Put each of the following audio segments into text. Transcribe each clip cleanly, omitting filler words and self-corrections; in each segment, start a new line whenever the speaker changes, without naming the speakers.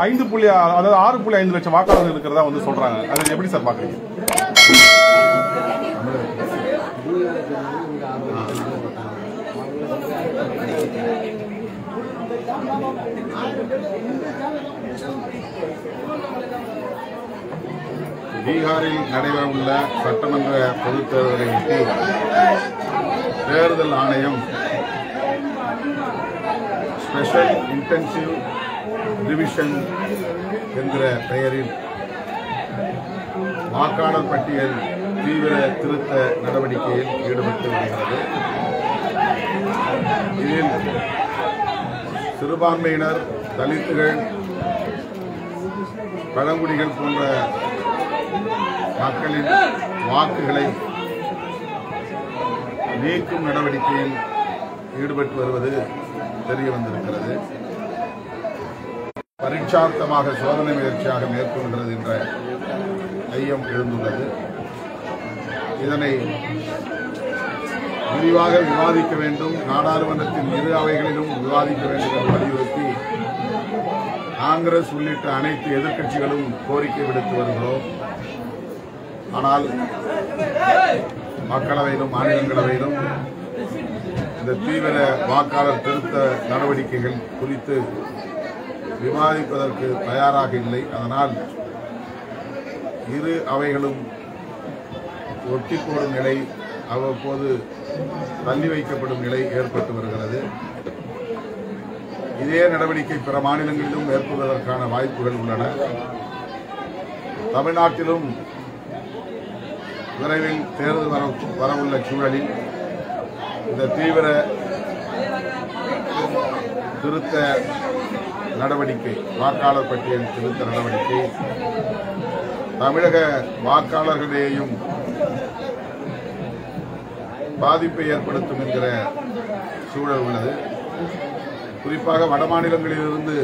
6.5 லட்சம் வாக்காளர்கள் இருக்கிறதா வந்து சொல்றாங்க. அதை எப்படி சார் பாக்குறீங்க?
பீகாரில் நடைபெறவுள்ள சட்டமன்ற பொதுத் தேர்தலையொட்டி தேர்தல் ஆணையம் ஸ்பெஷல் இன்டென்சிவ் டிவிஷன் என்கிற பெயரில் வாக்காளர் பட்டியல் தீவிர திருத்த நடவடிக்கையில் ஈடுபட்டு வருகிறது. இதில் சிறுபான்மையினர், தலித்துகள், பழங்குடிகள் போன்ற மக்களின் வாக்குகளை நீக்கும் நடவடிக்கையில் ஈடுபட்டு வருவது தெரிய வந்திருக்கிறது. பரீட்சார்த்தமாக சோதனை முயற்சியாக மேற்கொள்கிறது என்ற ஐயம் எழுந்துள்ளது. இதனை விரிவாக விவாதிக்க வேண்டும், நாடாளுமன்றத்தின் இரு அவைகளிலும் விவாதிக்க வேண்டும் என்று வலியுறுத்தி காங்கிரஸ் உள்ளிட்ட அனைத்து எதிர்க்கட்சிகளும் கோரிக்கை விடுத்து வருகிறோம். ஆனால் மக்களவையிலும் மாநிலங்களவையிலும் இந்த தீவிர வாக்காளர் திருத்த நடவடிக்கைகள் குறித்து விவாதிப்பதற்கு தயாராக இல்லை. அதனால் இரு அவைகளும் ஒட்டி போடும் நிலை, அவ்வப்போது தள்ளி வைக்கப்படும் நிலை ஏற்பட்டு வருகிறது. இதே நடவடிக்கை பிற மாநிலங்களிலும் மேற்கொள்வதற்கான வாய்ப்புகள் உள்ளன. தமிழ்நாட்டிலும் விரைவில் தேர்தல் வரவுள்ள சூழலில் இந்த தீவிர திருத்த நடவடிக்கை, வாக்காளர் பட்டியல் திருத்த நடவடிக்கை தமிழக வாக்காளர்களிடையேயும் பாதிப்பை ஏற்படுத்தும் என்கிற சூழல் உள்ளது. குறிப்பாக வட மாநிலங்களிலிருந்து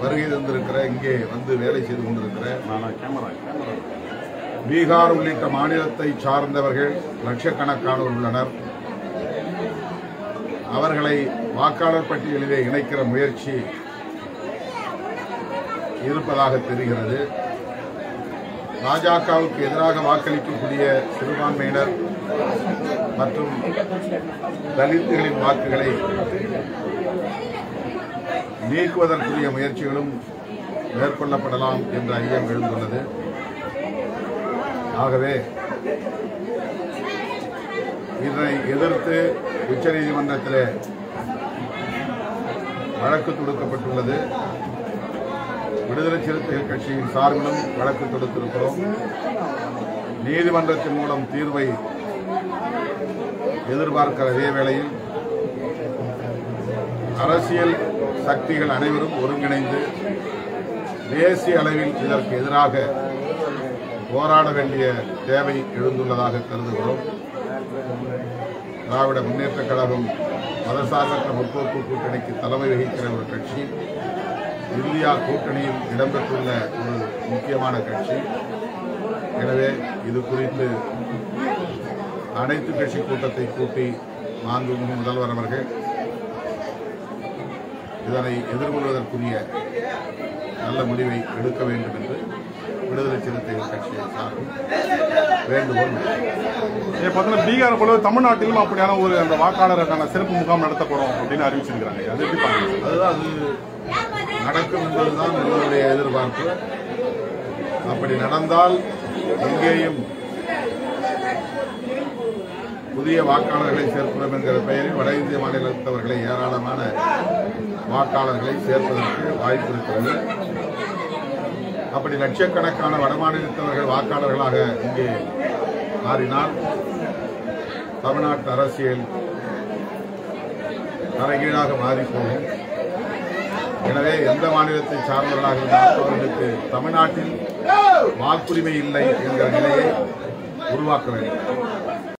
வருகை தந்திருக்கிற, இங்கே வந்து வேலை செய்து கொண்டிருக்கிற பீகார் உள்ளிட்ட மாநிலத்தை சார்ந்தவர்கள் லட்சக்கணக்கானோர் உள்ளனர். அவர்களை வாக்காளர் பட்டியலிலே இணைக்கிற முயற்சி இருப்பதாக தெரிகிறது. பாஜகவுக்கு எதிராக வாக்களிக்கக்கூடிய சிறுபான்மையினர் மற்றும் தலித்துகளின் வாக்குகளை நீக்குவதற்குரிய முயற்சிகளும் மேற்கொள்ளப்படலாம் என்ற ஐயம் எழுந்துள்ளது. ஆகவே இதனை எதிர்த்து உச்சநீதிமன்றத்தில் வழக்கு தொடுக்கப்பட்டுள்ளது. விடுதலை சிறுத்தைகள் கட்சியின் சார்பிலும் வழக்கு தொடுத்திருக்கிறோம். நீதிமன்றத்தின் மூலம் தீர்வை எதிர்பார்க்கிற அதே வேளையில் அரசியல் சக்திகள் அனைவரும் ஒருங்கிணைந்து தேசிய அளவில் இதற்கு எதிராக போராட வேண்டிய தேவை எழுந்துள்ளதாக கருதுகிறோம். திராவிட முன்னேற்றக் கழகம் மதசார்பற்ற முற்போக்கு கூட்டணிக்கு தலைமை வகிக்கிற ஒரு கட்சி, இந்தியா கூட்டணியில் இடம்பெற்றுள்ள ஒரு முக்கியமான கட்சி. எனவே இது குறித்து அனைத்து கட்சி கூட்டத்தை கூட்டி மாண்புமிகு முதல்வர் அவர்கள் இதனை எதிர்கொள்வதற்குரிய நல்ல முடிவை எடுக்க வேண்டும் என்று விடுதலை சிறுத்தைகள் கட்சியை சார்பில் வேண்டுகோள்.
பீகார் போல தமிழ்நாட்டிலும் அப்படியான ஒரு அந்த வாக்காளருக்கான சிறப்பு முகாம் நடத்தப்படும் அப்படின்னு அறிவிச்சிருக்கிறாங்க. அது எப்படி பாருங்க?
அதுதான் அது நடக்கும் என்பதுதான் எங்களுடைய எதிர்பார்ப்பு. அப்படி நடந்தால் இங்கேயும் புதிய வாக்காளர்களை சேர்க்கிறோம் என்கிற பெயரில் வட இந்திய மாநிலத்தவர்களை ஏராளமான வாக்காளர்களை சேர்ப்பதற்கு வாய்ப்பு இருக்கிறது. அப்படி லட்சக்கணக்கான வடமாநிலத்தவர்கள் வாக்காளர்களாக இங்கே மாறினால் தமிழ்நாட்டு அரசியல் தலைகீழாக மாறிப்போகும். எனவே எந்த மாநிலத்தை சார்ந்தவர்களாக இருந்தால் அவர்களுக்கு தமிழ்நாட்டில் வாக்குரிமை இல்லை என்கிற நிலையை உருவாக்க வேண்டும்.